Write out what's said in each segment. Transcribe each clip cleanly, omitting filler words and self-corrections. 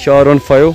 R15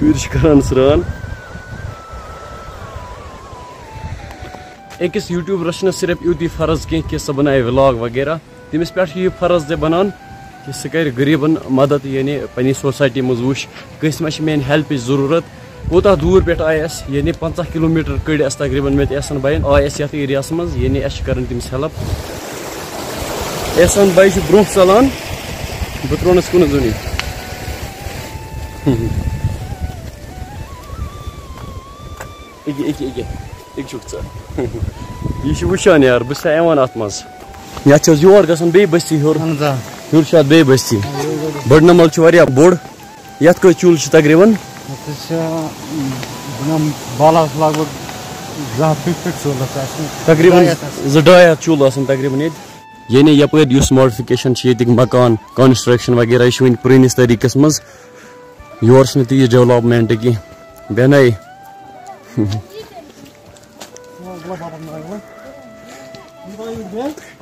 شُرۍ چھِ کران سرٛان أکِس یوٗٹیوٗبرَس چھُنہٕ صرف یوٗتی فرض کینٛہہ کہِ سُہ بنایہِ وِلاگ وغیرہ تٔمِس پٮ۪ٹھ چھُ یہِ فرض تہِ بنان کہ سُہ کرِ غریٖبن مدد یعنی پننہِ سوسایٹی منٛز وٕچھ کٲنٛسہِ ما چھِ میٛانہِ ہیلپٕچ ضروٗرت کوٗتاہ دوٗر پٮ۪ٹھ آیہِ اَسہِ یعنی 50 کِلوٗمیٖٹر کٔڑۍ اَسہِ تقریٖبن مےٚ تہِ احسان بایَن آے اَسہِ یَتھ ایریاہَس منٛز یعنی اَسہِ چھِ کران تٔمِس ہیلپ احسان باے چھُ برونٛہہ ژلان بہٕ ترٛوونَس کُنُے زوٚنٕے أکہِ چھُکھ ژٕ یہِ چھُ وٕچھان یار بہٕ چھُسا یِوان اَتھ منٛز یَتھ چھِ حظ یور گژھُن بیٚیہِ بٔستی ہیوٚر ہیوٚر چھُ اَتھ بیٚیہِ بٔستی بٔڈنمل چھُ واریاہ بوٚڑ یَتھ کٔژ چوٗلہٕ چھِ تقریٖبن تقریٖبن 2-2.5 ہَتھ چوٗلہٕ آسان تقریٖبن ییٚتہِ یعنی یپٲرۍ یُس ماڈفِکیشن چھِ ییٚتِکۍ مکان کنسٹرکشن وغیرہ یہِ چھُ وُنہِ پرٲنِس طریٖقس منٛز یور چھنہٕ تیٖژ ڈیولپمنٹ کینٛہہ بیناے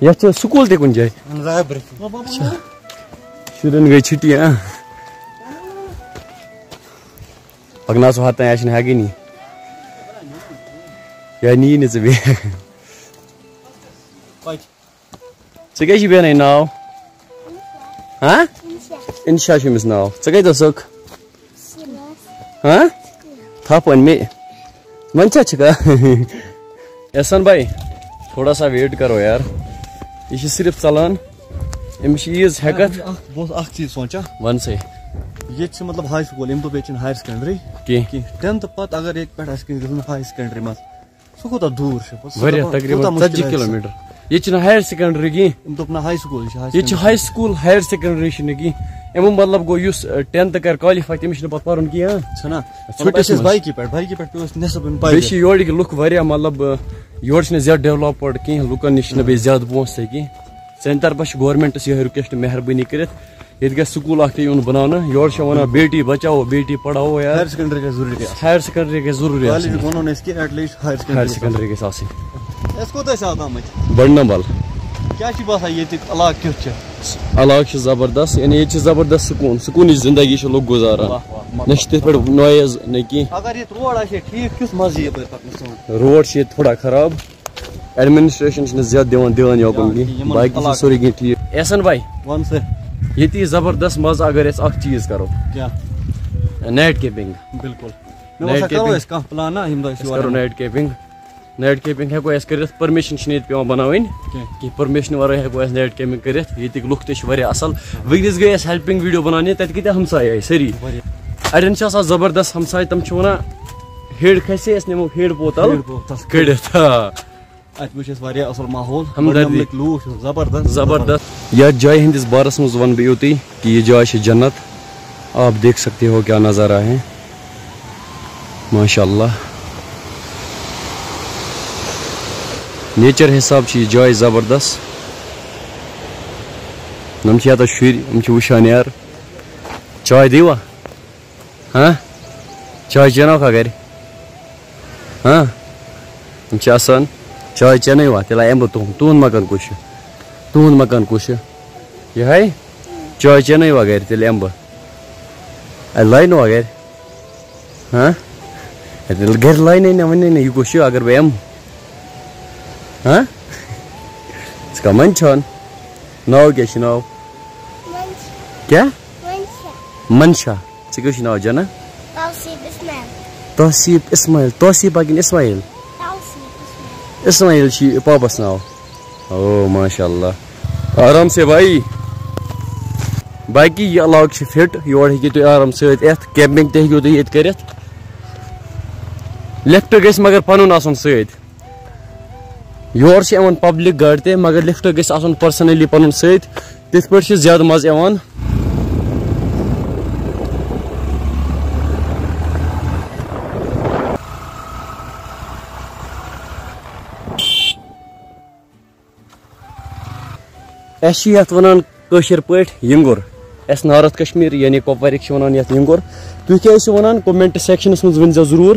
یتھ چھِ سکوٗل تہِ کُنہِ جایہِ شُرٮ۪ن گٔے چھُٹی پکناوژٕ ہۄتھ تانۍ اَسہِ چھِنہٕ ہٮ۪کٲنی یا نی نہٕ ژٕ بیٚیہِ ژےٚ کیٛاہ چھُے بیٚنہِ ناو اِنشا چھُ أمِس ناو ژٕ کتہِ ٲسٕکھ تھپھ أنۍ مےٚ وۄنۍ چھا چھکھا احسان بھائی تھوڑا سا ویٹ کرو یار یہ چھِ صرف ژلان أمِس چھِ ییٖژ ہٮ۪کتھ بہٕ اوسُس اکھ چیٖز سونٛچان وَن سا ییٚتہِ چھِ مطلب ہاے سکوٗل ییٚمہِ دوٚپ ییٚتہِ چھِنہٕ ہایر سیکنڈری کینٛہہ 10th پتہٕ اگر ییٚتہِ پٮ۪ٹھ آسہِ کٲنٛسہِ گژھُن ہایر سیکنڈری منٛز سُہ کوٗتاہ دوٗر چھُ واریاہ تقریٖبن 40 کِلوٗمیٖٹر ییٚتہِ چھِنہٕ ہایر سیکنڈری کینٛہہ أمۍ دوٚپ نہ ہاے سکوٗل ییٚتہِ چھِ ہاے سکوٗل ہایر سیکنڈری چھِنہٕ کینٛہہ امیُک مطلب گوٚو یُس 10th کرِ کالِفاے تٔمِس چھُنہٕ پتہٕ پرُن کینٛہہ چھُنہ چھُٹِس بایکہِ پٮ۪ٹھ پیٚو اَسہِ نٮ۪صف یُن بیٚیہِ چھِ یورٕکۍ لُکھ واریاہ مطلب یورٕ چھِنہٕ زیادٕ ڈیولپٕڈ کینٛہہ لُکن نِش چھِنہٕ بیٚیہِ زیادٕ پونٛسہٕ تہِ کینٛہہ سانہِ طرفہٕ چھِ گورمینٹس یِہے رِکویسٹ مہربٲنی کٔرِتھ ییٚتہِ گژھِ سکوٗل اکھ تہِ یُن بناونہٕ یورٕ چھِ ونان بیٹی بچاو بیٹی پڑھاو یار ہایر سیکنڈری گژھِ ضروٗری ہایر سیکنڈری گژھِ ضروٗری وَنو نہٕ أسۍ کینٛہہ ایٹ لیٖسٹ ہایر سیکنڈری گژھِ آسٕنۍ أسۍ کوٚت ٲسۍ آز آمٕتۍ بڈنمبل کیٛاہ چھُ باسان ییٚتیُک علاقہٕ کیُتھ چھُ علاقہٕ چھُ زبردست یعنی ییٚتہِ چھِ زبردست سکوٗنٕچ زندگی چھِ لُکھ گُزاران نہ چھِ تِتھ پٲٹھۍ نویز نہ کینٛہہ اگر ییٚتہِ روڈ آسہِ ہے ٹھیٖک کیُتھ مزٕ یپٲرۍ پکنس سون روڈ چھِ ییٚتہِ تھوڑا خراب ایڈمنسٹریشن چھِنہٕ زیادٕ دِوان دھیان یوکُن کینٛہہ باقٕے چھِ سورُے کینٛہہ ٹھیٖک احسان بھائی وَن سا ییٚتہِ زبردست مزٕ اگر أسۍ اکھ چیٖز کرو کیٛاہ نایٹ کیپنگ بِلکُل مےٚ باسان کرو أسۍ کانٛہہ پلان نا ییٚمہِ دۄہ أسۍ کرو نایٹ کیپنگ ہٮ۪کو أسۍ کٔرِتھ پٔرمِشن چھِنہٕ ییٚتہِ پیٚوان بناوٕنۍ کینٛہہ پٔرمِشن ورٲے ہٮ۪کو أسۍ نایٹ کیپنگ کٔرِتھ ییٚتِکۍ لُکھ تہِ چھِ واریاہ اصل وٕنکیٚس گٔے اَسہِ ہیلپنگ ویٖڈیو بناونہِ تتہِ کۭتیاہ ہمساے آیہِ سٲری اڑٮ۪ن چھِ آسان زبردست ہمساے تِم چھِ ونان ہیڈ کھسہِ أسۍ نِمو ہیڈ بوتل کٔڑِتھ اَتہِ وٕچھ اَسہِ واریاہ اصل ماحول ہمدردی لوٗکھ چھِ زبردست زبردست یتھ جایہِ ہٕنٛدِس بارس منٛز ونہٕ بہٕ یُتُے کہ یہ جاے چھِ جنت آپ دیکھ سکتے ہو کیا نظارہ ہے ماشاء اللہ نیچر حساب چھِ یہِ جاے زبردست یِم چھِ ییٚتٮ۪تھ شُرۍ یِم چھِ وٕچھان یار چاے دِیوا چاے چٮ۪نوکھا گرِ یِم چھِ آسان چاے چٮ۪نٲیوا تیٚلہِ یِمہٕ بہٕ تُہُنٛد مکان کُس چھُ یِہے چاے چٮ۪نٲیوا گرِ تیٚلہِ یِمہٕ بہٕ اَتہِ لاینوا گرِ تیٚلہِ گرِ لاینٕے نہ وَنے نہٕ یہِ کُس چھُ اگر بہٕ یِمہٕ ژٕ کیٛاہ منٛدچھان ناو کیٛاہ چھُ ناو کیٛاہ منشا ژےٚ کیٛاہ چھُ ناو جنت توصیٖف اسماعیل توصیٖفا کِنہٕ اسماعیل اسماعیل چھُ پاپس ناو او ماشاء اللہ آرام سے بھائی باقی یہِ علاقہٕ چھُ فِٹ یور ہیٚکِو تُہۍ آرام سۭتۍ یِتھ کیمپِنگ تہِ ہیٚکِو تُہۍ ییٚتہِ کٔرِتھ لِفٹ گژھِ مگر پنُن آسُن سۭتۍ یور چھِ یِوان پبلِک گاڑِ تہِ مگر لِفٹ گژھِ آسُن پٔرسنلی پنُن سۭتۍ تِتھ پٲٹھۍ چھِ زیادٕ مزٕ یِوان اَسہِ چھِ یتھ ونان کٲشِر پٲٹھۍ یِنٛگُر اَسہِ نارتھ کشمیٖر یعنی کۄپوارِکۍ چھِ ونان یتھ یِنٛگُر تُہۍ کیٛاہ ٲسِو ونان کومنٹ سیکشنس منٛز ؤنۍ زیو ضروٗر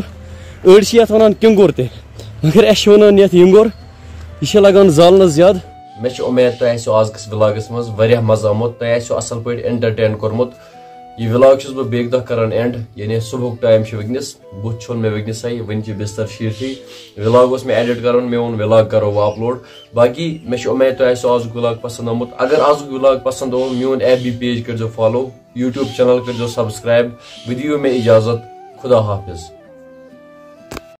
أڑۍ چھِ یتھ ونان کِنٛگُر تہِ مگر اَسہِ چھِ ونان یتھ یِنٛگُر یہِ چھِ لگان زالنس زیادٕ مےٚ چھِ اُمید تۄہہِ آسیو آزکِس ولاگس منٛز واریاہ مزٕ آمُت تۄہہِ آسیو اصل پٲٹھۍ انٹرٹین کوٚرمُت یہ ولاگ چھس بہ بیک دہ کران اینڈ یعنی صبح ٹائم چھ وگنس بت چھن مے وگنس ون چھ بستر شیرتھی ولاگ اس میں ایڈٹ کران مے اون ولاگ کرو اپلوڈ باقی مے چھ امید تو آسو آز ولاگ پسند آمت اگر آز ولاگ پسند آو میون F B page کرزو follow YouTube channel کرزو subscribe ودیو میں اجازت خدا حافظ.